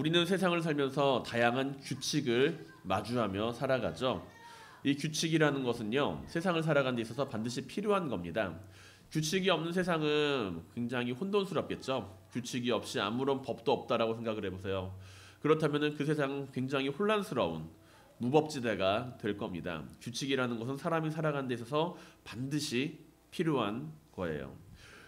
우리는 세상을 살면서 다양한 규칙을 마주하며 살아가죠. 이 규칙이라는 것은요, 세상을 살아가는 데 있어서 반드시 필요한 겁니다. 규칙이 없는 세상은 굉장히 혼돈스럽겠죠. 규칙이 없이 아무런 법도 없다라고 생각을 해보세요. 그렇다면 그 세상은 굉장히 혼란스러운 무법지대가 될 겁니다. 규칙이라는 것은 사람이 살아가는 데 있어서 반드시 필요한 거예요.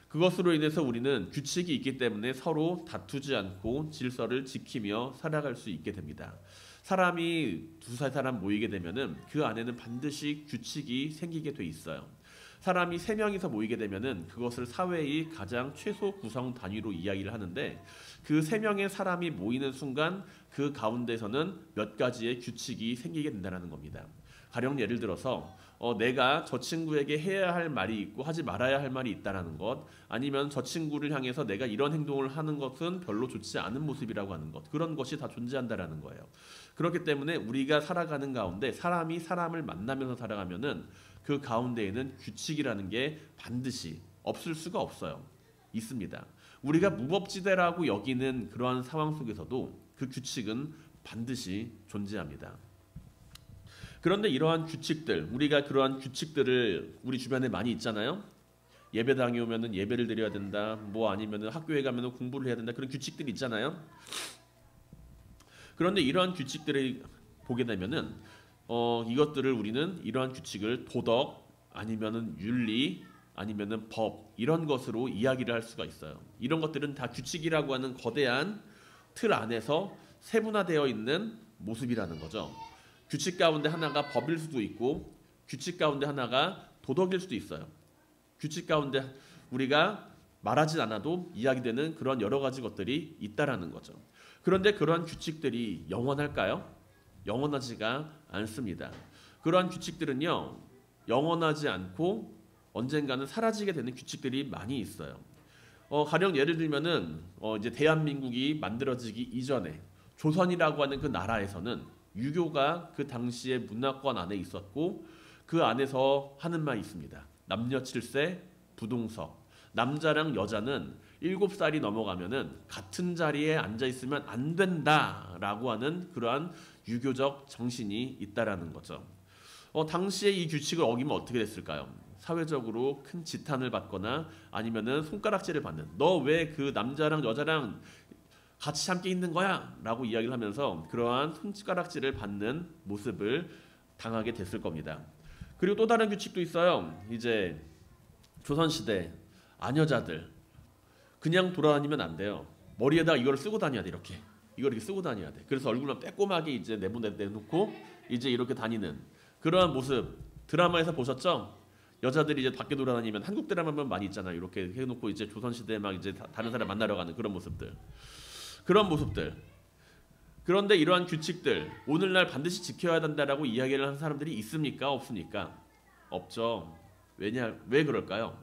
그것으로 인해서 우리는 규칙이 있기 때문에 서로 다투지 않고 질서를 지키며 살아갈 수 있게 됩니다. 사람이 두세 사람 모이게 되면은 그 안에는 반드시 규칙이 생기게 돼 있어요. 사람이 3명이서 모이게 되면은 그것을 사회의 가장 최소 구성 단위로 이야기를 하는데 그 3명의 사람이 모이는 순간 그 가운데서는 몇 가지의 규칙이 생기게 된다는 겁니다. 가령 예를 들어서 내가 저 친구에게 해야 할 말이 있고 하지 말아야 할 말이 있다는 것, 아니면 저 친구를 향해서 내가 이런 행동을 하는 것은 별로 좋지 않은 모습이라고 하는 것, 그런 것이 다 존재한다는 거예요. 그렇기 때문에 우리가 살아가는 가운데 사람이 사람을 만나면서 살아가면은 그 가운데에는 규칙이라는 게 반드시 없을 수가 없어요. 있습니다. 우리가 무법지대라고 여기는 그러한 상황 속에서도 그 규칙은 반드시 존재합니다. 그런데 이러한 규칙들, 우리가 그러한 규칙들을 우리 주변에 많이 있잖아요. 예배당에 오면은 예배를 드려야 된다. 뭐 아니면은 학교에 가면은 공부를 해야 된다. 그런 규칙들이 있잖아요. 그런데 이러한 규칙들을 보게 되면은 이것들을 우리는 이러한 규칙을 도덕 아니면은 윤리 아니면은 법 이런 것으로 이야기를 할 수가 있어요. 이런 것들은 다 규칙이라고 하는 거대한 틀 안에서 세분화되어 있는 모습이라는 거죠. 규칙 가운데 하나가 법일 수도 있고 규칙 가운데 하나가 도덕일 수도 있어요. 규칙 가운데 우리가 말하지 않아도 이야기되는 그런 여러 가지 것들이 있다라는 거죠. 그런데 그러한 규칙들이 영원할까요? 영원하지가 않습니다. 그러한 규칙들은요, 영원하지 않고 언젠가는 사라지게 되는 규칙들이 많이 있어요. 가령 예를 들면은 이제 대한민국이 만들어지기 이전에 조선이라고 하는 그 나라에서는 유교가 그 당시에 문화권 안에 있었고 그 안에서 하는 말이 있습니다. 남녀 7세 부동석. 남자랑 여자는 7살이 넘어가면은 같은 자리에 앉아 있으면 안 된다라고 하는 그러한 유교적 정신이 있다라는 거죠. 당시에 이 규칙을 어기면 어떻게 됐을까요? 사회적으로 큰 지탄을 받거나 아니면은 손가락질을 받는. 너 왜 그 남자랑 여자랑 같이 함께 있는 거야? 라고 이야기를 하면서 그러한 손가락질을 받는 모습을 당하게 됐을 겁니다. 그리고 또 다른 규칙도 있어요. 이제 조선시대 아녀자들 그냥 돌아다니면 안 돼요. 머리에다가 이걸 쓰고 다녀야 돼. 이렇게 이걸 이렇게 쓰고 다녀야 돼. 그래서 얼굴만 빼꼼하게 이제 내놓고 이제 이렇게 다니는 그러한 모습 드라마에서 보셨죠? 여자들이 이제 밖에 돌아다니면 한국 드라마 보면 많이 있잖아요. 이렇게 해놓고 이제 조선시대에 막 이제 다른 사람 만나러 가는 그런 모습들. 그런 모습들. 그런데 이러한 규칙들 오늘날 반드시 지켜야 된다라고 이야기를 하는 사람들이 있습니까? 없습니까? 없죠. 왜 그럴까요?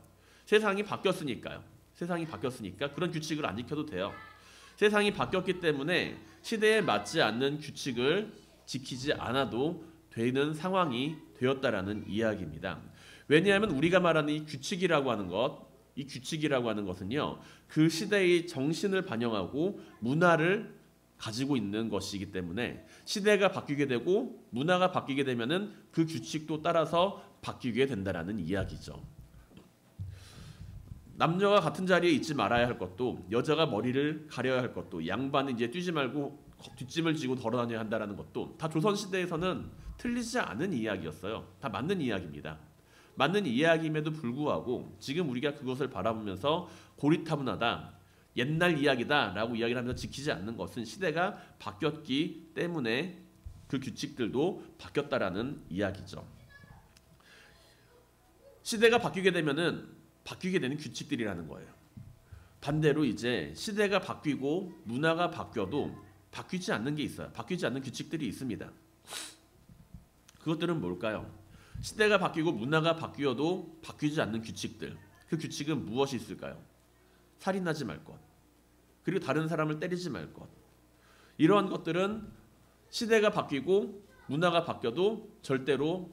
세상이 바뀌었으니까요. 세상이 바뀌었으니까 그런 규칙을 안 지켜도 돼요. 세상이 바뀌었기 때문에 시대에 맞지 않는 규칙을 지키지 않아도 되는 상황이 되었다라는 이야기입니다. 왜냐하면 우리가 말하는 이 규칙이라고 하는 것, 이 규칙이라고 하는 것은요, 그 시대의 정신을 반영하고 문화를 가지고 있는 것이기 때문에 시대가 바뀌게 되고 문화가 바뀌게 되면은 그 규칙도 따라서 바뀌게 된다라는 이야기죠. 남녀가 같은 자리에 있지 말아야 할 것도, 여자가 머리를 가려야 할 것도, 양반은 이제 뛰지 말고 뒷짐을 지고 걸어다녀야 한다는 것도 다 조선시대에서는 틀리지 않은 이야기였어요. 다 맞는 이야기입니다. 맞는 이야기임에도 불구하고 지금 우리가 그것을 바라보면서 고리타분하다, 옛날 이야기다 라고 이야기를 하면서 지키지 않는 것은 시대가 바뀌었기 때문에 그 규칙들도 바뀌었다라는 이야기죠. 시대가 바뀌게 되면은 바뀌게 되는 규칙들이라는 거예요. 반대로 이제 시대가 바뀌고 문화가 바뀌어도 바뀌지 않는 게 있어요. 바뀌지 않는 규칙들이 있습니다. 그것들은 뭘까요? 시대가 바뀌고 문화가 바뀌어도 바뀌지 않는 규칙들. 그 규칙은 무엇이 있을까요? 살인하지 말 것. 그리고 다른 사람을 때리지 말 것. 이러한 것들은 시대가 바뀌고 문화가 바뀌어도 절대로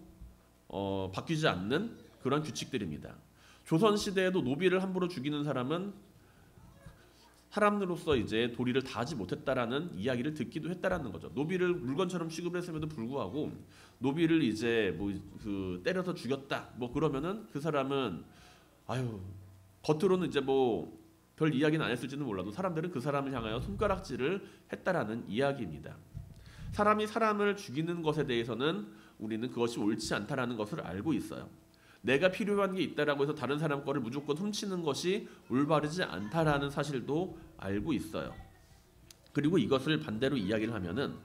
바뀌지 않는 그런 규칙들입니다. 조선시대에도 노비를 함부로 죽이는 사람은 사람으로서 이제 도리를 다하지 못했다라는 이야기를 듣기도 했다라는 거죠. 노비를 물건처럼 취급을 했음에도 불구하고 노비를 이제 뭐 그 때려서 죽였다 뭐 그러면은 그 사람은 아유 겉으로는 이제 뭐 별 이야기는 안 했을지는 몰라도 사람들은 그 사람을 향하여 손가락질을 했다라는 이야기입니다. 사람이 사람을 죽이는 것에 대해서는 우리는 그것이 옳지 않다라는 것을 알고 있어요. 내가 필요한 게 있다라고 해서 다른 사람 거를 무조건 훔치는 것이 올바르지 않다라는 사실도 알고 있어요. 그리고 이것을 반대로 이야기를 하면은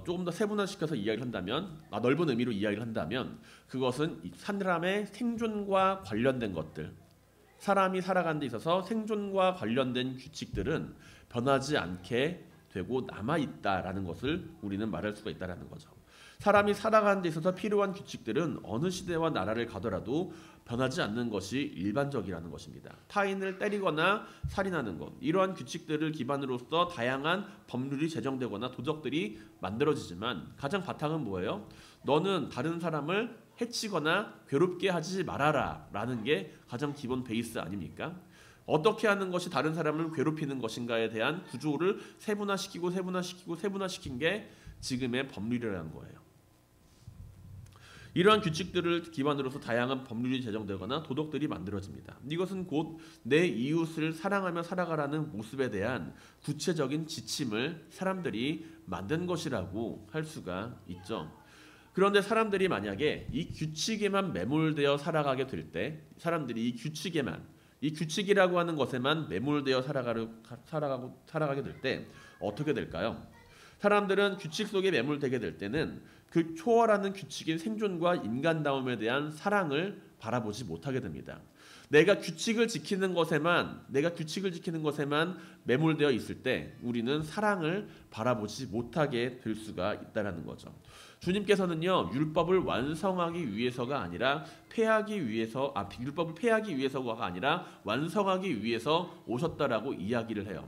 조금 더 세분화시켜서 이야기를 한다면 넓은 의미로 이야기를 한다면 그것은 사람의 생존과 관련된 것들, 사람이 살아가는 데 있어서 생존과 관련된 규칙들은 변하지 않게 되고 남아있다라는 것을 우리는 말할 수가 있다는 거죠. 사람이 살아가는 데 있어서 필요한 규칙들은 어느 시대와 나라를 가더라도 변하지 않는 것이 일반적이라는 것입니다. 타인을 때리거나 살인하는 것, 이러한 규칙들을 기반으로서 다양한 법률이 제정되거나 도덕들이 만들어지지만 가장 바탕은 뭐예요? 너는 다른 사람을 해치거나 괴롭게 하지 말아라 라는 게 가장 기본 베이스 아닙니까? 어떻게 하는 것이 다른 사람을 괴롭히는 것인가에 대한 구조를 세분화시킨 게 지금의 법률이라는 거예요. 이러한 규칙들을 기반으로서 다양한 법률이 제정되거나 도덕들이 만들어집니다. 이것은 곧 내 이웃을 사랑하며 살아가라는 모습에 대한 구체적인 지침을 사람들이 만든 것이라고 할 수가 있죠. 그런데 사람들이 만약에 이 규칙에만 매몰되어 살아가게 될 때, 사람들이 이 규칙이라고 하는 것에만 매몰되어 살아가게 될 때 어떻게 될까요? 사람들은 규칙 속에 매몰되게 될 때는 그 초월하는 규칙인 생존과 인간다움에 대한 사랑을 바라보지 못하게 됩니다. 내가 규칙을 지키는 것에만 매몰되어 있을 때 우리는 사랑을 바라보지 못하게 될 수가 있다는 거죠. 주님께서는요, 율법을 완성하기 위해서가 아니라 율법을 폐하기 위해서가 아니라 완성하기 위해서 오셨다라고 이야기를 해요.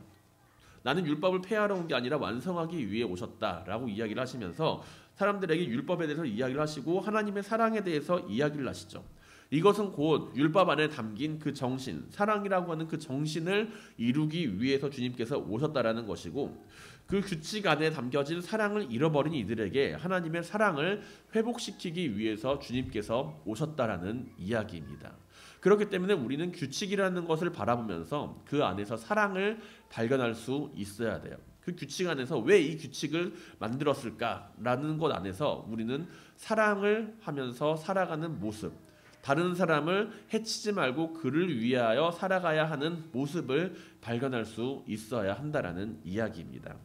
나는 율법을 폐하러 온 게 아니라 완성하기 위해 오셨다라고 이야기를 하시면서 사람들에게 율법에 대해서 이야기를 하시고 하나님의 사랑에 대해서 이야기를 하시죠. 이것은 곧 율법 안에 담긴 그 정신, 사랑이라고 하는 그 정신을 이루기 위해서 주님께서 오셨다라는 것이고, 그 규칙 안에 담겨진 사랑을 잃어버린 이들에게 하나님의 사랑을 회복시키기 위해서 주님께서 오셨다라는 이야기입니다. 그렇기 때문에 우리는 규칙이라는 것을 바라보면서 그 안에서 사랑을 발견할 수 있어야 돼요. 그 규칙 안에서 왜 이 규칙을 만들었을까라는 것 안에서 우리는 사랑을 하면서 살아가는 모습, 다른 사람을 해치지 말고 그를 위하여 살아가야 하는 모습을 발견할 수 있어야 한다라는 이야기입니다.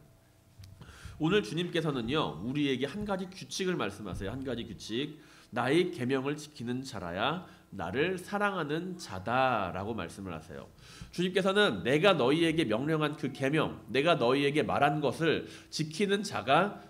오늘 주님께서는요, 우리에게 한 가지 규칙을 말씀하세요. 한 가지 규칙. 나의 계명을 지키는 자라야 나를 사랑하는 자다라고 말씀을 하세요. 주님께서는 내가 너희에게 명령한 그 계명, 내가 너희에게 말한 것을 지키는 자가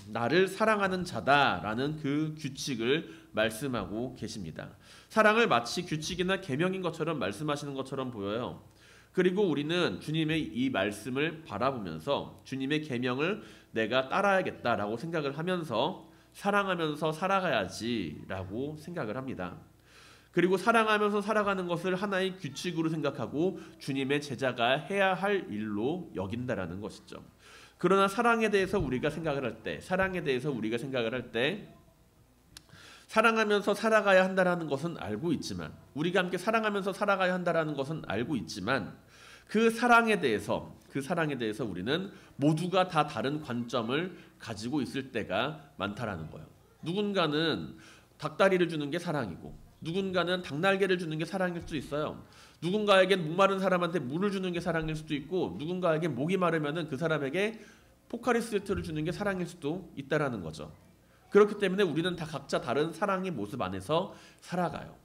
나를 사랑하는 자다라는 그 규칙을 말씀하고 계십니다. 사랑을 마치 규칙이나 계명인 것처럼 말씀하시는 것처럼 보여요. 그리고 우리는 주님의 이 말씀을 바라보면서 주님의 계명을 내가 따라야겠다라고 생각을 하면서 사랑하면서 살아가야지라고 생각을 합니다. 그리고 사랑하면서 살아가는 것을 하나의 규칙으로 생각하고 주님의 제자가 해야 할 일로 여긴다라는 것이죠. 그러나 사랑에 대해서 우리가 생각을 할 때, 사랑하면서 살아가야 한다는 것은 알고 있지만, 우리가 함께 사랑하면서 살아가야 한다는 것은 알고 있지만, 그 사랑에 대해서 우리는 모두가 다 다른 관점을 가지고 있을 때가 많다라는 거예요. 누군가는 닭다리를 주는 게 사랑이고, 누군가는 닭날개를 주는 게 사랑일 수도 있어요. 누군가에겐 목마른 사람한테 물을 주는 게 사랑일 수도 있고, 누군가에겐 목이 마르면은 그 사람에게 포카리 스웨트를 주는 게 사랑일 수도 있다라는 거죠. 그렇기 때문에 우리는 다 각자 다른 사랑의 모습 안에서 살아가요.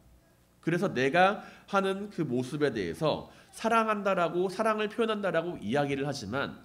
그래서 내가 하는 그 모습에 대해서 사랑한다라고, 사랑을 표현한다라고 이야기를 하지만,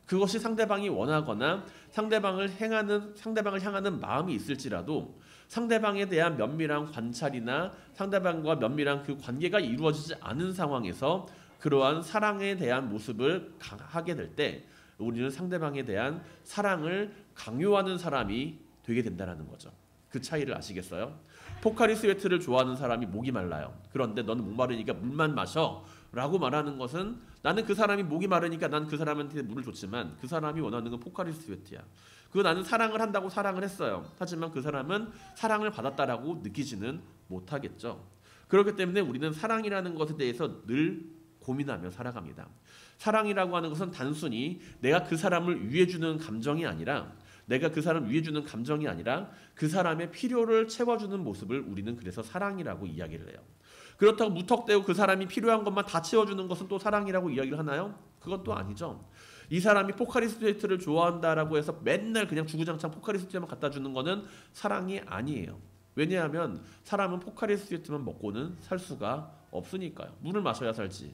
그것이 상대방이 원하거나 상대방을 향하는 마음이 있을지라도 상대방에 대한 면밀한 관찰이나 상대방과 면밀한 그 관계가 이루어지지 않은 상황에서 그러한 사랑에 대한 모습을 하게 될 때 우리는 상대방에 대한 사랑을 강요하는 사람이 되게 된다는 거죠. 그 차이를 아시겠어요? 포카리 스웨트를 좋아하는 사람이 목이 말라요. 그런데 너는 목마르니까 물만 마셔 라고 말하는 것은 나는 그 사람이 목이 마르니까 난 그 사람한테 물을 줬지만 그 사람이 원하는 건 포카리스웨트야. 그거 나는 사랑을 한다고 사랑을 했어요. 하지만 그 사람은 사랑을 받았다라고 느끼지는 못하겠죠. 그렇기 때문에 우리는 사랑이라는 것에 대해서 늘 고민하며 살아갑니다. 사랑이라고 하는 것은 단순히 내가 그 사람을 위해주는 감정이 아니라 내가 그 사람을 위해주는 감정이 아니라 그 사람의 필요를 채워주는 모습을 우리는 그래서 사랑이라고 이야기를 해요. 그렇다고 무턱대고 그 사람이 필요한 것만 다 채워주는 것은 또 사랑이라고 이야기를 하나요? 그건 또 아니죠. 이 사람이 포카리스웨트를 좋아한다라고 해서 맨날 그냥 주구장창 포카리스웨트만 갖다 주는 거는 사랑이 아니에요. 왜냐하면 사람은 포카리스웨트만 먹고는 살 수가 없으니까요. 물을 마셔야 살지.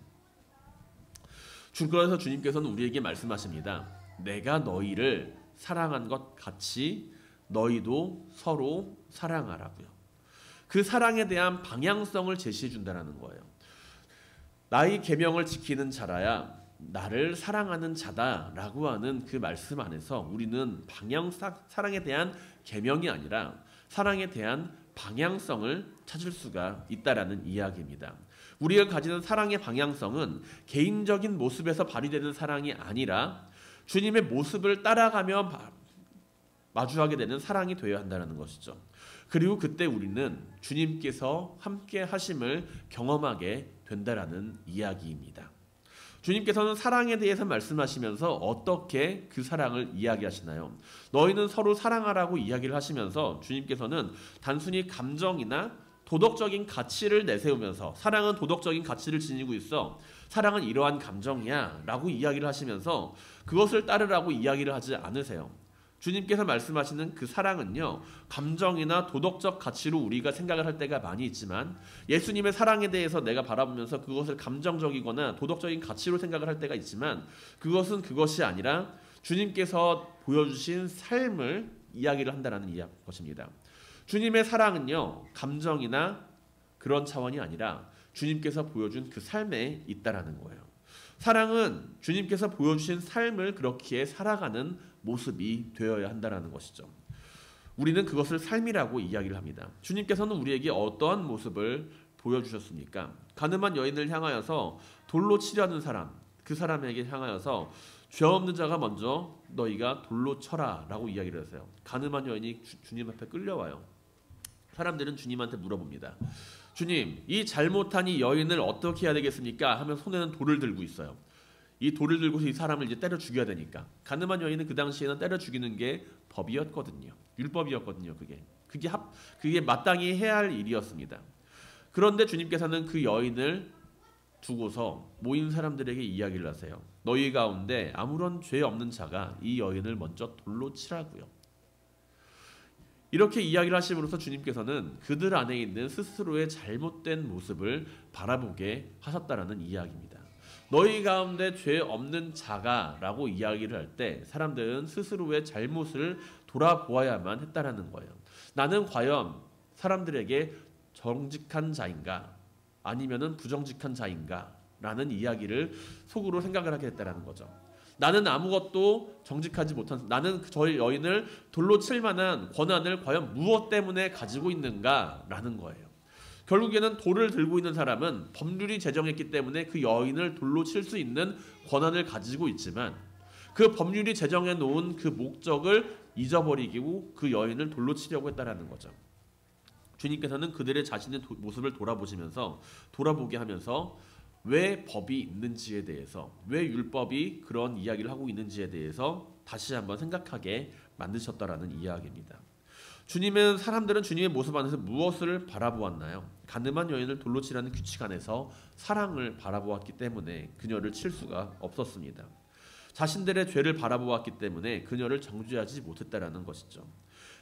그래서 주님께서는 우리에게 말씀하십니다. 내가 너희를 사랑한 것 같이 너희도 서로 사랑하라고요. 그 사랑에 대한 방향성을 제시해 준다는 거예요. 나의 계명을 지키는 자라야 나를 사랑하는 자다라고 하는 그 말씀 안에서 우리는 사랑에 대한 계명이 아니라 사랑에 대한 방향성을 찾을 수가 있다라는 이야기입니다. 우리가 가지는 사랑의 방향성은 개인적인 모습에서 발휘되는 사랑이 아니라 주님의 모습을 따라가며 마주하게 되는 사랑이 되어야 한다는 것이죠. 그리고 그때 우리는 주님께서 함께 하심을 경험하게 된다라는 이야기입니다. 주님께서는 사랑에 대해서 말씀하시면서 어떻게 그 사랑을 이야기하시나요? 너희는 서로 사랑하라고 이야기를 하시면서 주님께서는 단순히 감정이나 도덕적인 가치를 내세우면서 사랑은 도덕적인 가치를 지니고 있어. 사랑은 이러한 감정이야 라고 이야기를 하시면서 그것을 따르라고 이야기를 하지 않으세요. 주님께서 말씀하시는 그 사랑은요, 감정이나 도덕적 가치로 우리가 생각을 할 때가 많이 있지만 예수님의 사랑에 대해서 내가 바라보면서 그것을 감정적이거나 도덕적인 가치로 생각을 할 때가 있지만 그것이 아니라 주님께서 보여주신 삶을 이야기를 한다는 것입니다. 주님의 사랑은요, 감정이나 그런 차원이 아니라 주님께서 보여준 그 삶에 있다라는 거예요. 사랑은 주님께서 보여주신 삶을 그렇게 살아가는 모습이 되어야 한다는 것이죠. 우리는 그것을 삶이라고 이야기를 합니다. 주님께서는 우리에게 어떠한 모습을 보여주셨습니까? 가늠한 여인을 향하여서 돌로 치려는 사람, 그 사람에게 향하여서 죄 없는 자가 먼저 너희가 돌로 쳐라 라고 이야기를 하세요. 가늠한 여인이 주님 앞에 끌려와요. 사람들은 주님한테 물어봅니다. 주님, 이 잘못한 이 여인을 어떻게 해야 되겠습니까? 하면 손에는 돌을 들고 있어요. 이 돌을 들고서 이 사람을 이제 때려 죽여야 되니까. 가늠한 여인은 그 당시에는 때려 죽이는 게 법이었거든요. 율법이었거든요. 그게 마땅히 해야 할 일이었습니다. 그런데 주님께서는 그 여인을 두고서 모인 사람들에게 이야기를 하세요. 너희 가운데 아무런 죄 없는 자가 이 여인을 먼저 돌로 치라고요. 이렇게 이야기를 하심으로써 주님께서는 그들 안에 있는 스스로의 잘못된 모습을 바라보게 하셨다라는 이야기입니다. 너희 가운데 죄 없는 자가 라고 이야기를 할 때 사람들은 스스로의 잘못을 돌아보아야만 했다라는 거예요. 나는 과연 사람들에게 정직한 자인가 아니면은 부정직한 자인가 라는 이야기를 속으로 생각을 하게 됐다라는 거죠. 나는 아무것도 정직하지 못한, 나는 저희 여인을 돌로 칠 만한 권한을 과연 무엇 때문에 가지고 있는가 라는 거예요. 결국에는 돌을 들고 있는 사람은 법률이 제정했기 때문에 그 여인을 돌로 칠 수 있는 권한을 가지고 있지만 그 법률이 제정해 놓은 그 목적을 잊어버리고 그 여인을 돌로 치려고 했다라는 거죠. 주님께서는 그들의 자신의 모습을 돌아보게 하면서 왜 법이 있는지에 대해서, 왜 율법이 그런 이야기를 하고 있는지에 대해서 다시 한번 생각하게 만드셨다라는 이야기입니다. 사람들은 주님의 모습 안에서 무엇을 바라보았나요? 가늠한 여인을 돌로 치라는 규칙 안에서 사랑을 바라보았기 때문에 그녀를 칠 수가 없었습니다. 자신들의 죄를 바라보았기 때문에 그녀를 정죄하지 못했다라는 것이죠.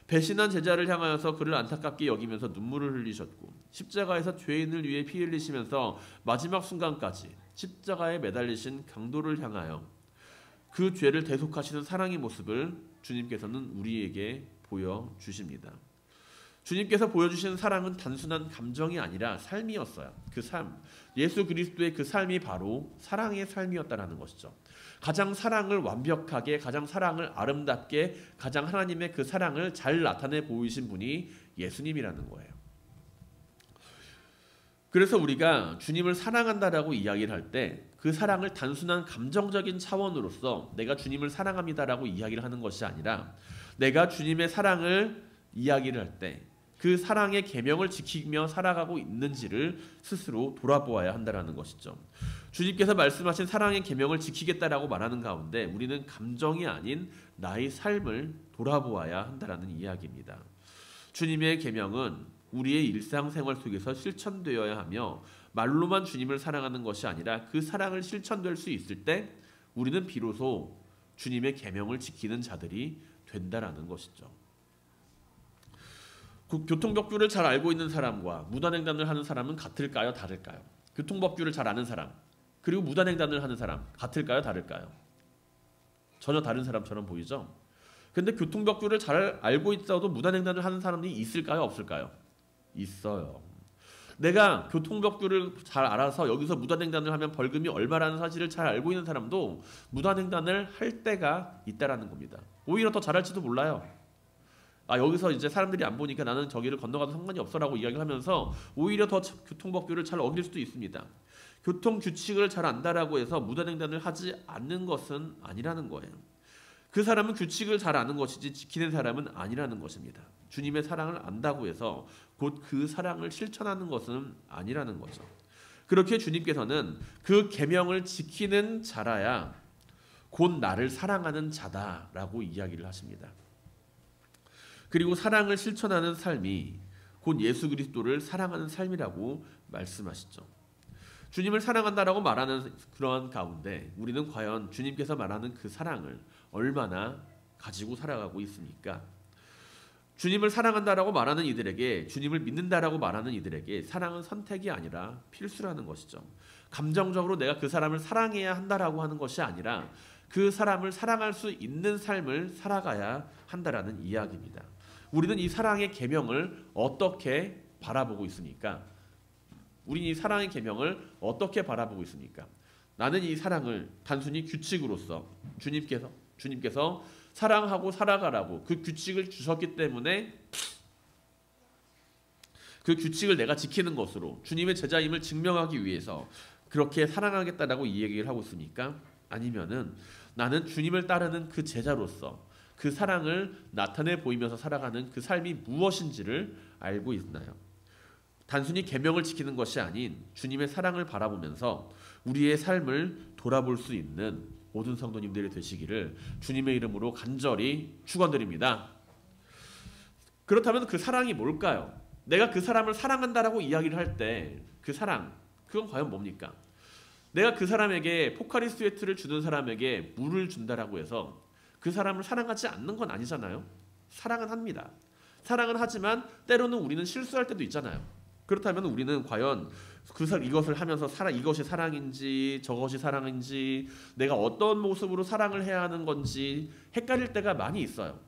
배신한 제자를 향하여서 그를 안타깝게 여기면서 눈물을 흘리셨고 십자가에서 죄인을 위해 피 흘리시면서 마지막 순간까지 십자가에 매달리신 강도를 향하여 그 죄를 대속하시는 사랑의 모습을 주님께서는 우리에게 보여주십니다. 주님께서 보여주신 사랑은 단순한 감정이 아니라 삶이었어요. 그 삶, 예수 그리스도의 그 삶이 바로 사랑의 삶이었다는 것이죠. 가장 사랑을 완벽하게, 가장 사랑을 아름답게, 가장 하나님의 그 사랑을 잘 나타내 보이신 분이 예수님이라는 거예요. 그래서 우리가 주님을 사랑한다라고 이야기를 할 때 그 사랑을 단순한 감정적인 차원으로서 내가 주님을 사랑합니다라고 이야기를 하는 것이 아니라 내가 주님의 사랑을 이야기를 할 때 그 사랑의 계명을 지키며 살아가고 있는지를 스스로 돌아보아야 한다는 것이죠. 주님께서 말씀하신 사랑의 계명을 지키겠다라고 말하는 가운데 우리는 감정이 아닌 나의 삶을 돌아보아야 한다는 이야기입니다. 주님의 계명은 우리의 일상생활 속에서 실천되어야 하며 말로만 주님을 사랑하는 것이 아니라 그 사랑을 실천될 수 있을 때 우리는 비로소 주님의 계명을 지키는 자들이 된다라는 것이죠. 교통법규를 잘 알고 있는 사람과 무단횡단을 하는 사람은 같을까요? 다를까요? 교통법규를 잘 아는 사람 그리고 무단횡단을 하는 사람 같을까요? 다를까요? 전혀 다른 사람처럼 보이죠? 근데 교통법규를 잘 알고 있어도 무단횡단을 하는 사람이 있을까요? 없을까요? 있어요. 내가 교통법규를 잘 알아서 여기서 무단횡단을 하면 벌금이 얼마라는 사실을 잘 알고 있는 사람도 무단횡단을 할 때가 있다라는 겁니다. 오히려 더 잘할지도 몰라요. 여기서 이제 사람들이 안 보니까 나는 저기를 건너가도 상관이 없어라고 이야기를 하면서 오히려 더 교통법규를 잘 어길 수도 있습니다. 교통규칙을 잘 안다라고 해서 무단횡단을 하지 않는 것은 아니라는 거예요. 그 사람은 규칙을 잘 아는 것이지 지키는 사람은 아니라는 것입니다. 주님의 사랑을 안다고 해서 곧 그 사랑을 실천하는 것은 아니라는 거죠. 그렇게 주님께서는 그 계명을 지키는 자라야 곧 나를 사랑하는 자다라고 이야기를 하십니다. 그리고 사랑을 실천하는 삶이 곧 예수 그리스도를 사랑하는 삶이라고 말씀하시죠. 주님을 사랑한다라고 말하는 그러한 가운데 우리는 과연 주님께서 말하는 그 사랑을 얼마나 가지고 살아가고 있습니까? 주님을 사랑한다라고 말하는 이들에게, 주님을 믿는다라고 말하는 이들에게 사랑은 선택이 아니라 필수라는 것이죠. 감정적으로 내가 그 사람을 사랑해야 한다라고 하는 것이 아니라 그 사람을 사랑할 수 있는 삶을 살아가야 한다라는 이야기입니다. 우리는 이 사랑의 계명을 어떻게 바라보고 있습니까? 우리는 이 사랑의 계명을 어떻게 바라보고 있습니까? 나는 이 사랑을 단순히 규칙으로서 주님께서 사랑하고 살아가라고 그 규칙을 주셨기 때문에 그 규칙을 내가 지키는 것으로 주님의 제자임을 증명하기 위해서 그렇게 사랑하겠다라고 이 얘기를 하고 있습니까? 아니면은 나는 주님을 따르는 그 제자로서 그 사랑을 나타내 보이면서 살아가는 그 삶이 무엇인지를 알고 있나요? 단순히 계명을 지키는 것이 아닌 주님의 사랑을 바라보면서 우리의 삶을 돌아볼 수 있는 모든 성도님들이 되시기를 주님의 이름으로 간절히 축원드립니다. 그렇다면 그 사랑이 뭘까요? 내가 그 사람을 사랑한다라고 이야기를 할 때 그 사랑, 그건 과연 뭡니까? 내가 그 사람에게 포카리 스웨트를 주는 사람에게 물을 준다라고 해서 그 사람을 사랑하지 않는 건 아니잖아요. 사랑은 합니다. 사랑은 하지만 때로는 우리는 실수할 때도 있잖아요. 그렇다면 우리는 과연 이것을 하면서 이것이 사랑인지 저것이 사랑인지 내가 어떤 모습으로 사랑을 해야 하는 건지 헷갈릴 때가 많이 있어요.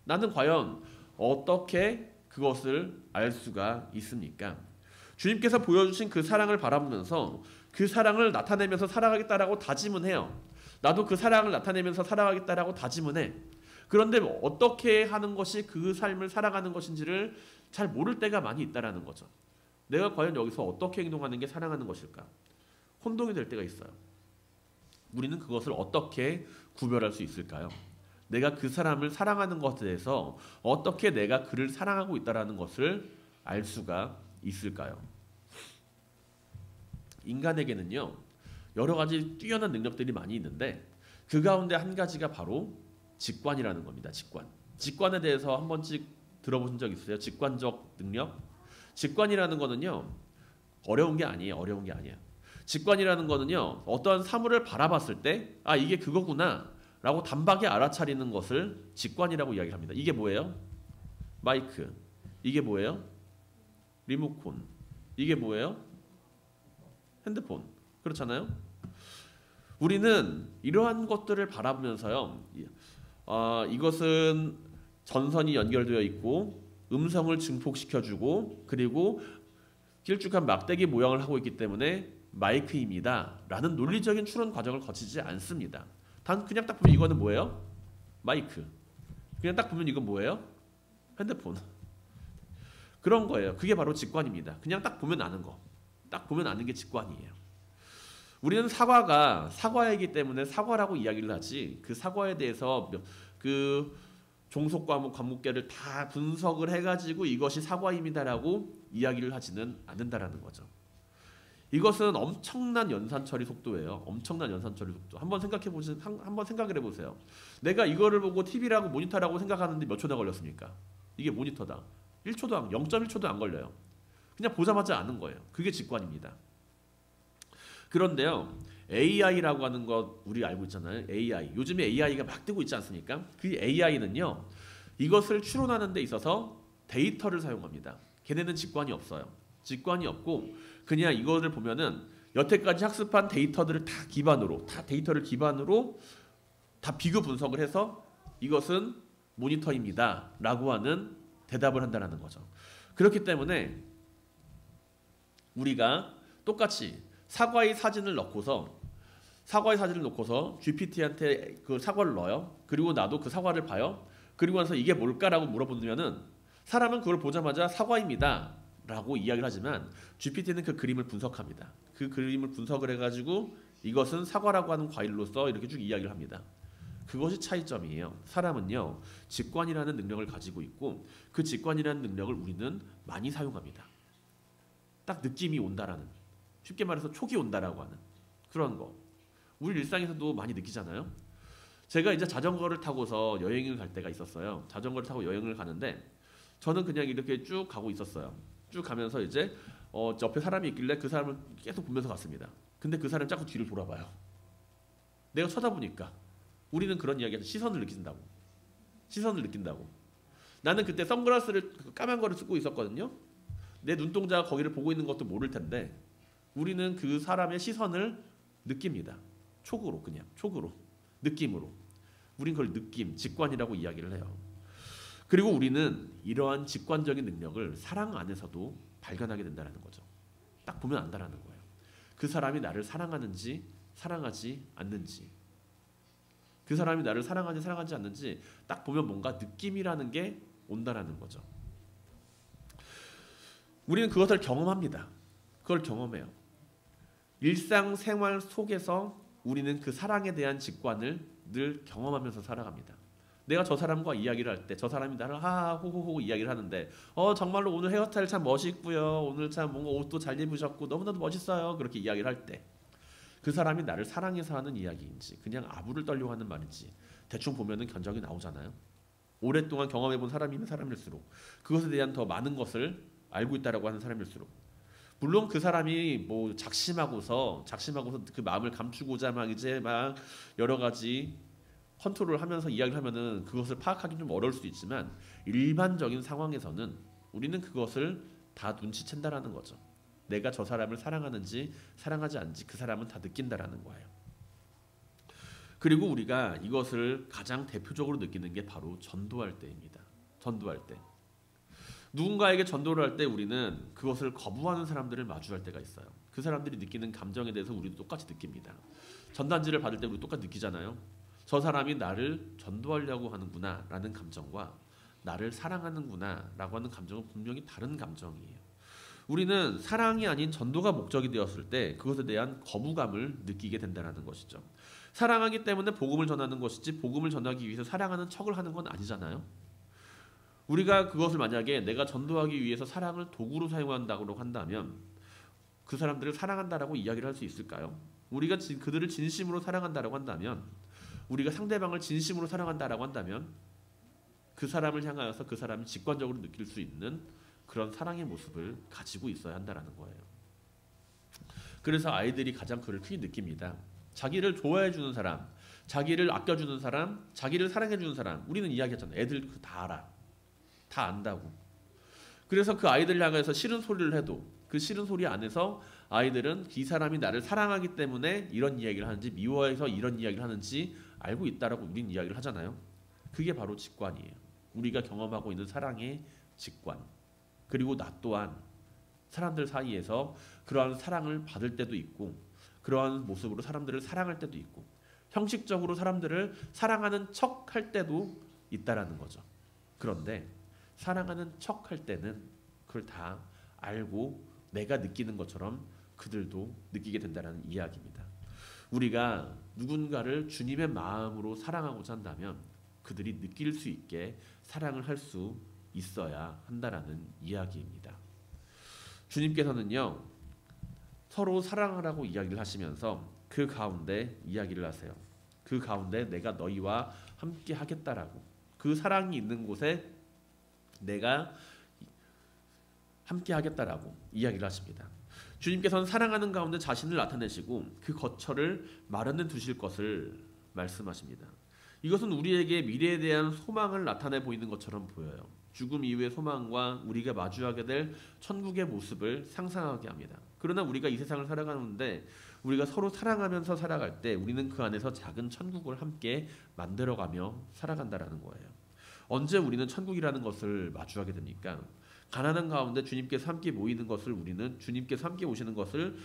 나는 과연 어떻게 그것을 알 수가 있습니까? 주님께서 보여주신 그 사랑을 바라보면서 그 사랑을 나타내면서 살아가겠다라고 다짐은 해요. 나도 그 사랑을 나타내면서 살아가겠다라고 다짐은 해. 그런데 어떻게 하는 것이 그 삶을 살아가는 것인지를 잘 모를 때가 많이 있다라는 거죠. 내가 과연 여기서 어떻게 행동하는 게 사랑하는 것일까? 혼동이 될 때가 있어요. 우리는 그것을 어떻게 구별할 수 있을까요? 내가 그 사람을 사랑하는 것에 대해서 어떻게 내가 그를 사랑하고 있다는 것을 알 수가 있을까요? 인간에게는요, 여러 가지 뛰어난 능력들이 많이 있는데 그 가운데 한 가지가 바로 직관이라는 겁니다. 직관에 대해서 한 번씩 들어보신 적 있으세요? 직관적 능력? 직관이라는 거는요, 어려운 게 아니에요. 직관이라는 거는요, 어떠한 사물을 바라봤을 때 이게 그거구나 라고 단박에 알아차리는 것을 직관이라고 이야기를 합니다. 이게 뭐예요? 마이크. 이게 뭐예요? 리모컨. 이게 뭐예요? 핸드폰. 그렇잖아요? 우리는 이러한 것들을 바라보면서요, 이것은 전선이 연결되어 있고 음성을 증폭시켜주고 그리고 길쭉한 막대기 모양을 하고 있기 때문에 마이크입니다 라는 논리적인 추론 과정을 거치지 않습니다. 그냥 딱 보면 이거는 뭐예요? 마이크. 그냥 딱 보면 이건 뭐예요? 핸드폰. 그런 거예요. 그게 바로 직관입니다. 그냥 딱 보면 아는 거. 딱 보면 아는 게 직관이에요. 우리는 사과가 사과이기 때문에 사과라고 이야기를 하지 그 사과에 대해서 그 종속 과목 과목계를 다 분석을 해가지고 이것이 사과입니다라고 이야기를 하지는 않는다라는 거죠. 이것은 엄청난 연산 처리 속도예요. 엄청난 연산 처리 속도. 한번 생각을 해보세요. 내가 이거를 보고 TV라고 모니터라고 생각하는데 몇 초나 걸렸습니까? 이게 모니터다. 0.1초도 안 걸려요. 그냥 보자마자 아는 거예요. 그게 직관입니다. 그런데요, AI라고 하는 것 우리 알고 있잖아요. AI. 요즘에 AI가 막 뜨고 있지 않습니까? 그 AI는요, 이것을 추론하는 데 있어서 데이터를 사용합니다. 걔네는 직관이 없어요. 직관이 없고 그냥 이거를 보면은 여태까지 학습한 데이터들을 데이터를 기반으로 다 비교 분석을 해서 이것은 모니터입니다 라고 하는 대답을 한다는 거죠. 그렇기 때문에 우리가 똑같이 사과의 사진을 넣고서 GPT한테 그 사과를 넣어요. 그리고 나도 그 사과를 봐요. 그리고 나서 이게 뭘까라고 물어보면은 사람은 그걸 보자마자 사과입니다 라고 이야기를 하지만 GPT는 그 그림을 분석합니다. 그 그림을 분석을 해가지고 이것은 사과라고 하는 과일로서 이렇게 쭉 이야기를 합니다. 그것이 차이점이에요. 사람은요, 직관이라는 능력을 가지고 있고 그 직관이라는 능력을 우리는 많이 사용합니다. 딱 느낌이 온다라는, 쉽게 말해서 촉이 온다라고 하는 그런 거. 우리 일상에서도 많이 느끼잖아요. 제가 이제 자전거를 타고서 여행을 갈 때가 있었어요. 자전거를 타고 여행을 가는데 저는 그냥 이렇게 쭉 가고 있었어요. 쭉 가면서 이제 옆에 사람이 있길래 그 사람을 계속 보면서 갔습니다. 근데 그 사람이 자꾸 뒤를 돌아봐요. 내가 쳐다보니까. 우리는 그런 이야기하죠. 시선을 느낀다고. 나는 그때 선글라스를 까만 거를 쓰고 있었거든요. 내 눈동자가 거기를 보고 있는 것도 모를 텐데 우리는 그 사람의 시선을 느낍니다. 촉으로, 느낌으로. 우린 그걸 느낌, 직관이라고 이야기를 해요. 그리고 우리는 이러한 직관적인 능력을 사랑 안에서도 발견하게 된다는 거죠. 딱 보면 안다라는 거예요. 그 사람이 나를 사랑하는지 사랑하지 않는지, 그 사람이 나를 사랑하는지 사랑하지 않는지 딱 보면 뭔가 느낌이라는 게 온다라는 거죠. 우리는 그것을 경험합니다. 그걸 경험해요. 일상생활 속에서 우리는 그 사랑에 대한 직관을 늘 경험하면서 살아갑니다. 내가 저 사람과 이야기를 할 때 저 사람이 나를 하하호호호 이야기를 하는데 정말로 오늘 헤어스타일 참 멋있고요. 오늘 참 뭔가 옷도 잘 입으셨고 너무나도 멋있어요. 그렇게 이야기를 할 때 그 사람이 나를 사랑해서 하는 이야기인지 그냥 아부를 떨려고 하는 말인지 대충 보면은 견적이 나오잖아요. 오랫동안 경험해본 사람이면 사람일수록 그것에 대한 더 많은 것을 알고 있다라고 하는 사람일수록 물론 그 사람이 뭐 작심하고서 그 마음을 감추고자 막 이제 막 여러 가지 컨트롤을 하면서 이야기를 하면은 그것을 파악하기 좀 어려울 수도 있지만 일반적인 상황에서는 우리는 그것을 다 눈치챈다라는 거죠. 내가 저 사람을 사랑하는지 사랑하지 않는지 그 사람은 다 느낀다라는 거예요. 그리고 우리가 이것을 가장 대표적으로 느끼는 게 바로 전도할 때입니다. 전도할 때. 누군가에게 전도를 할 때 우리는 그것을 거부하는 사람들을 마주할 때가 있어요. 그 사람들이 느끼는 감정에 대해서 우리도 똑같이 느낍니다. 전단지를 받을 때 우리 똑같이 느끼잖아요. 저 사람이 나를 전도하려고 하는구나 라는 감정과 나를 사랑하는구나 라고 하는 감정은 분명히 다른 감정이에요. 우리는 사랑이 아닌 전도가 목적이 되었을 때 그것에 대한 거부감을 느끼게 된다는 것이죠. 사랑하기 때문에 복음을 전하는 것이지 복음을 전하기 위해서 사랑하는 척을 하는 건 아니잖아요. 우리가 그것을 만약에 내가 전도하기 위해서 사랑을 도구로 사용한다고 한다면 그 사람들을 사랑한다라고 이야기를 할 수 있을까요? 우리가 그들을 진심으로 사랑한다라고 한다면 우리가 상대방을 진심으로 사랑한다라고 한다면 그 사람을 향하여서 그 사람이 직관적으로 느낄 수 있는 그런 사랑의 모습을 가지고 있어야 한다는 거예요. 그래서 아이들이 가장 그를 크게 느낍니다. 자기를 좋아해주는 사람, 자기를 아껴주는 사람, 자기를 사랑해주는 사람. 우리는 이야기했잖아요. 애들 다 알아. 다 안다고. 그래서 그 아이들 향해서 싫은 소리를 해도 그 싫은 소리 안에서 아이들은 이 사람이 나를 사랑하기 때문에 이런 이야기를 하는지 미워해서 이런 이야기를 하는지 알고 있다라고 우린 이야기를 하잖아요. 그게 바로 직관이에요. 우리가 경험하고 있는 사랑의 직관. 그리고 나 또한 사람들 사이에서 그러한 사랑을 받을 때도 있고 그러한 모습으로 사람들을 사랑할 때도 있고 형식적으로 사람들을 사랑하는 척 할 때도 있다라는 거죠. 그런데 사랑하는 척 할 때는 그걸 다 알고 내가 느끼는 것처럼 그들도 느끼게 된다는 이야기입니다. 우리가 누군가를 주님의 마음으로 사랑하고자 한다면 그들이 느낄 수 있게 사랑을 할 수 있어야 한다라는 이야기입니다. 주님께서는요, 서로 사랑하라고 이야기를 하시면서 그 가운데 이야기를 하세요. 그 가운데 내가 너희와 함께 하겠다라고, 그 사랑이 있는 곳에 내가 함께 하겠다라고 이야기를 하십니다. 주님께서는 사랑하는 가운데 자신을 나타내시고 그 거처를 마련해 두실 것을 말씀하십니다. 이것은 우리에게 미래에 대한 소망을 나타내 보이는 것처럼 보여요. 죽음 이후의 소망과 우리가 마주하게 될 천국의 모습을 상상하게 합니다. 그러나 우리가 이 세상을 살아가는데 우리가 서로 사랑하면서 살아갈 때 우리는 그 안에서 작은 천국을 함께 만들어가며 살아간다라는 거예요. 언제 우리는 천국이라는 것을 마주하게 됩니까? 가난한 가운데 주님께서 함께 모이는 것을 우리는, 주님께서 함께 오시는 것을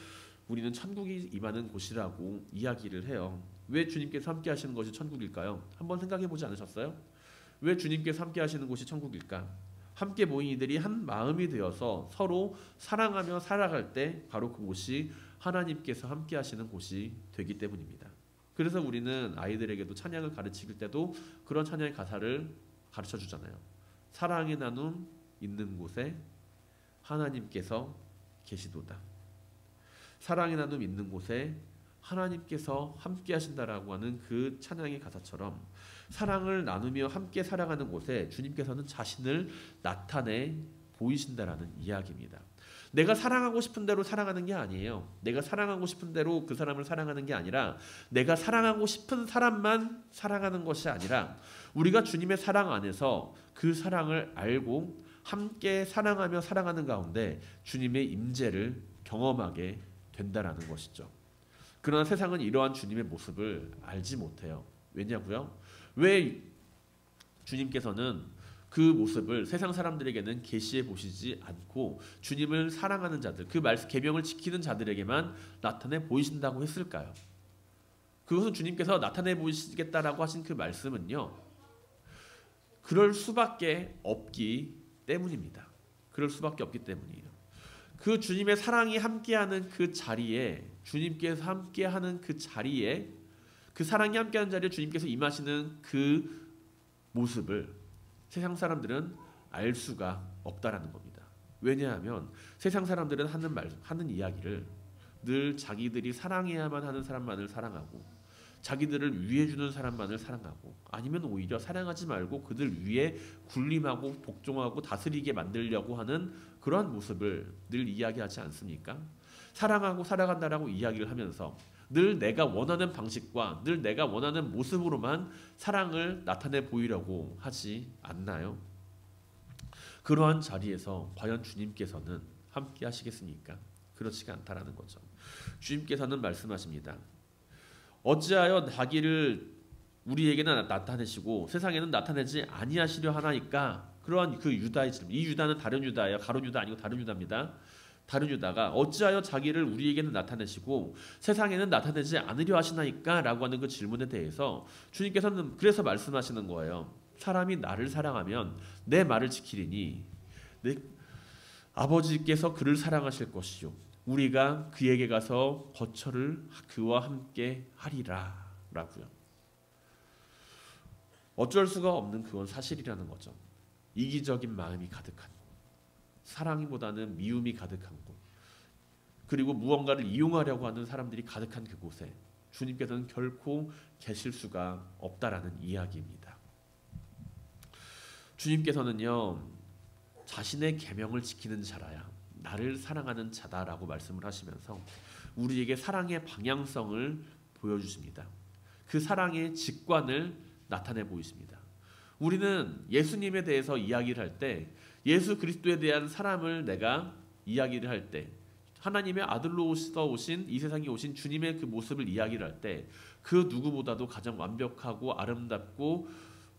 우리는 천국이 임하는 곳이라고 이야기를 해요. 왜 주님께서 함께 하시는 것이 천국일까요? 한번 생각해 보지 않으셨어요? 왜 주님께서 함께 하시는 곳이 천국일까? 함께 모인 이들이 한 마음이 되어서 서로 사랑하며 살아갈 때 바로 그곳이 하나님께서 함께 하시는 곳이 되기 때문입니다. 그래서 우리는 아이들에게도 찬양을 가르칠 때도 그런 찬양의 가사를 가르쳐 주잖아요. 사랑의 나눔 있는 곳에 하나님께서 계시도다. 사랑의 나눔 있는 곳에 하나님께서 함께 하신다라고 하는 그 찬양의 가사처럼 사랑을 나누며 함께 살아가는 곳에 주님께서는 자신을 나타내 보이신다라는 이야기입니다. 내가 사랑하고 싶은 대로 사랑하는 게 아니에요. 내가 사랑하고 싶은 대로 그 사람을 사랑하는 게 아니라 내가 사랑하고 싶은 사람만 사랑하는 것이 아니라 우리가 주님의 사랑 안에서 그 사랑을 알고 함께 사랑하며 살아가는 가운데 주님의 임재를 경험하게 된다라는 것이죠. 그러나 세상은 이러한 주님의 모습을 알지 못해요. 왜냐고요? 왜 주님께서는 그 모습을 세상 사람들에게는 계시해 보시지 않고 주님을 사랑하는 자들, 그 말씀 계명을 지키는 자들에게만 나타내 보이신다고 했을까요? 그것은 주님께서 나타내 보이시겠다라고 하신 그 말씀은요, 그럴 수밖에 없기 때문입니다. 그럴 수밖에 없기 때문이에요. 그 주님의 사랑이 함께하는 그 자리에, 주님께서 함께하는 그 자리에, 그 사랑이 함께하는 자리에 주님께서 임하시는 그 모습을 세상 사람들은 알 수가 없다라는 겁니다. 왜냐하면 세상 사람들은 하는 이야기를 늘 자기들이 사랑해야만 하는 사람만을 사랑하고 자기들을 위해주는 사람만을 사랑하고 아니면 오히려 사랑하지 말고 그들 위에 군림하고 복종하고 다스리게 만들려고 하는 그러한 모습을 늘 이야기하지 않습니까? 사랑하고 살아간다라고 이야기를 하면서 늘 내가 원하는 방식과 늘 내가 원하는 모습으로만 사랑을 나타내 보이려고 하지 않나요? 그러한 자리에서 과연 주님께서는 함께 하시겠습니까? 그렇지가 않다라는 거죠. 주님께서는 말씀하십니다. 어찌하여 자기를 우리에게는 나타내시고 세상에는 나타내지 아니하시려 하나이까? 그러한 그 유다의 질문. 이 유다는 다른 유다예요. 가룟 유다 아니고 다른 유다입니다. 다른 유다가 어찌하여 자기를 우리에게는 나타내시고 세상에는 나타내지 않으려 하시나이까? 라고 하는 그 질문에 대해서 주님께서는 그래서 말씀하시는 거예요. 사람이 나를 사랑하면 내 말을 지키리니 내 아버지께서 그를 사랑하실 것이요 우리가 그에게 가서 거처를 그와 함께 하리라 라고요. 어쩔 수가 없는 그건 사실이라는 거죠. 이기적인 마음이 가득한 곳, 사랑보다는 미움이 가득한 곳, 그리고 무언가를 이용하려고 하는 사람들이 가득한 그곳에 주님께서는 결코 계실 수가 없다라는 이야기입니다. 주님께서는요, 자신의 계명을 지키는 자라야 나를 사랑하는 자다라고 말씀을 하시면서 우리에게 사랑의 방향성을 보여주십니다. 그 사랑의 직관을 나타내 보이십니다. 우리는 예수님에 대해서 이야기를 할 때 예수 그리스도에 대한 사람을 내가 이야기를 할 때 하나님의 아들로서 오신 이 세상에 오신 주님의 그 모습을 이야기를 할 때 그 누구보다도 가장 완벽하고 아름답고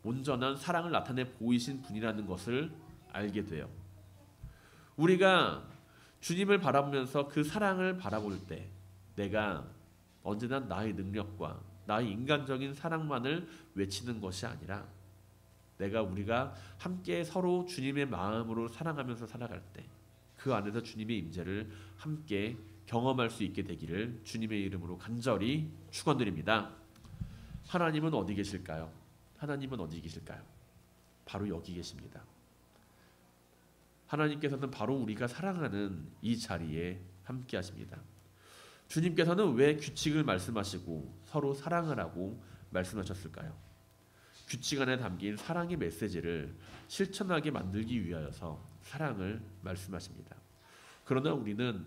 온전한 사랑을 나타내 보이신 분이라는 것을 알게 돼요. 우리가 주님을 바라보면서 그 사랑을 바라볼 때 내가 언제나 나의 능력과 나의 인간적인 사랑만을 외치는 것이 아니라 우리가 함께 서로 주님의 마음으로 사랑하면서 살아갈 때 그 안에서 주님의 임재를 함께 경험할 수 있게 되기를 주님의 이름으로 간절히 축원드립니다. 하나님은 어디 계실까요? 하나님은 어디 계실까요? 바로 여기 계십니다. 하나님께서는 바로 우리가 사랑하는 이 자리에 함께 하십니다. 주님께서는 왜 규칙을 말씀하시고 서로 사랑하라고 말씀하셨을까요? 규칙 안에 담긴 사랑의 메시지를 실천하게 만들기 위하여서 사랑을 말씀하십니다. 그러나 우리는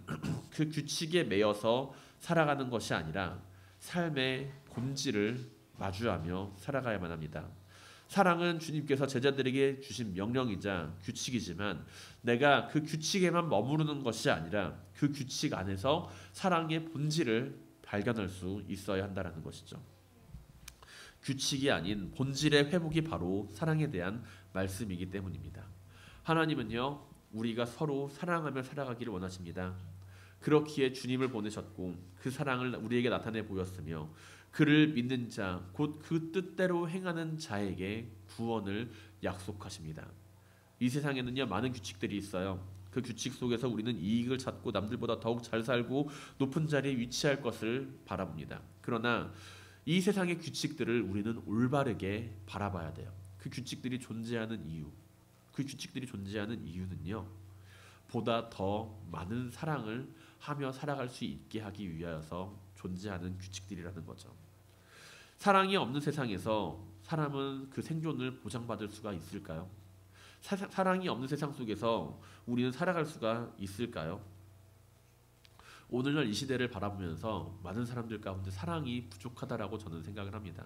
그 규칙에 매여서 살아가는 것이 아니라 삶의 본질을 마주하며 살아가야만 합니다. 사랑은 주님께서 제자들에게 주신 명령이자 규칙이지만 내가 그 규칙에만 머무르는 것이 아니라 그 규칙 안에서 사랑의 본질을 발견할 수 있어야 한다는 것이죠. 규칙이 아닌 본질의 회복이 바로 사랑에 대한 말씀이기 때문입니다. 하나님은요, 우리가 서로 사랑하며 살아가기를 원하십니다. 그렇기에 주님을 보내셨고 그 사랑을 우리에게 나타내 보였으며 그를 믿는 자, 곧 그 뜻대로 행하는 자에게 구원을 약속하십니다. 이 세상에는요, 많은 규칙들이 있어요. 그 규칙 속에서 우리는 이익을 찾고 남들보다 더욱 잘 살고 높은 자리에 위치할 것을 바라봅니다. 그러나 이 세상의 규칙들을 우리는 올바르게 바라봐야 돼요. 그 규칙들이 존재하는 이유는요, 보다 더 많은 사랑을 하며 살아갈 수 있게 하기 위하여서 존재하는 규칙들이라는 거죠. 사랑이 없는 세상에서 사람은 그 생존을 보장받을 수가 있을까요? 사랑이 없는 세상 속에서 우리는 살아갈 수가 있을까요? 오늘날 이 시대를 바라보면서 많은 사람들 가운데 사랑이 부족하다라고 저는 생각을 합니다.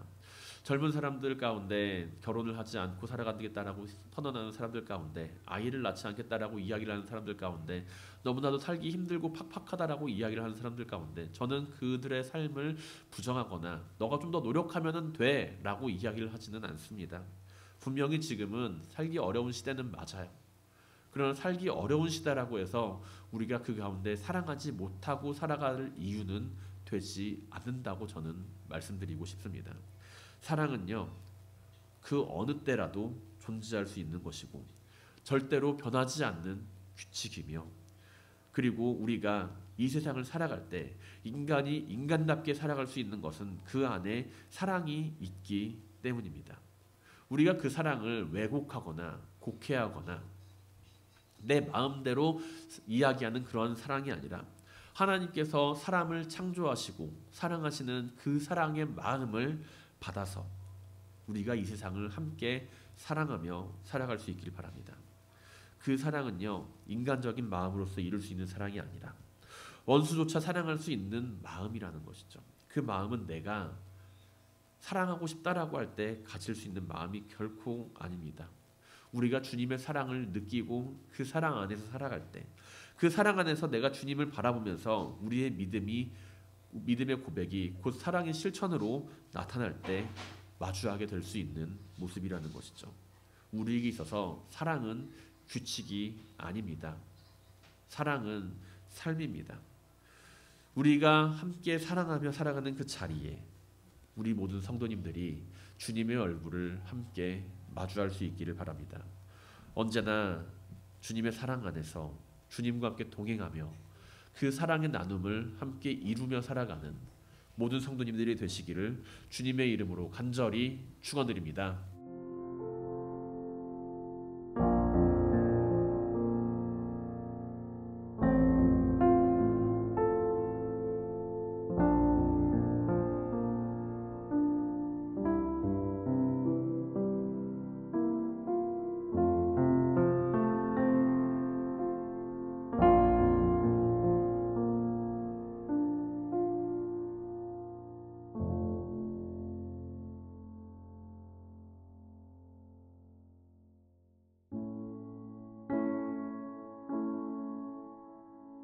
젊은 사람들 가운데 결혼을 하지 않고 살아가겠다라고 선언하는 사람들 가운데, 아이를 낳지 않겠다라고 이야기를 하는 사람들 가운데, 너무나도 살기 힘들고 팍팍하다라고 이야기를 하는 사람들 가운데 저는 그들의 삶을 부정하거나 너가 좀 더 노력하면 돼 라고 이야기를 하지는 않습니다. 분명히 지금은 살기 어려운 시대는 맞아요. 그러나 살기 어려운 시대라고 해서 우리가 그 가운데 사랑하지 못하고 살아갈 이유는 되지 않는다고 저는 말씀드리고 싶습니다. 사랑은요, 그 어느 때라도 존재할 수 있는 것이고 절대로 변하지 않는 규칙이며, 그리고 우리가 이 세상을 살아갈 때 인간이 인간답게 살아갈 수 있는 것은 그 안에 사랑이 있기 때문입니다. 우리가 그 사랑을 왜곡하거나 곡해하거나 내 마음대로 이야기하는 그런 사랑이 아니라 하나님께서 사람을 창조하시고 사랑하시는 그 사랑의 마음을 받아서 우리가 이 세상을 함께 사랑하며 살아갈 수 있길 바랍니다. 그 사랑은요, 인간적인 마음으로서 이룰 수 있는 사랑이 아니라 원수조차 사랑할 수 있는 마음이라는 것이죠. 그 마음은 내가 사랑하고 싶다라고 할 때 가질 수 있는 마음이 결코 아닙니다. 우리가 주님의 사랑을 느끼고 그 사랑 안에서 살아갈 때, 그 사랑 안에서 내가 주님을 바라보면서 우리의 믿음의 고백이 곧 사랑의 실천으로 나타날 때 마주하게 될 수 있는 모습이라는 것이죠. 우리에게 있어서 사랑은 규칙이 아닙니다. 사랑은 삶입니다. 우리가 함께 사랑하며 살아가는 그 자리에 우리 모든 성도님들이 주님의 얼굴을 함께 마주할 수 있기를 바랍니다. 언제나 주님의 사랑 안에서 주님과 함께 동행하며 그 사랑의 나눔을 함께 이루며 살아가는 모든 성도님들이 되시기를 주님의 이름으로 간절히 축원드립니다.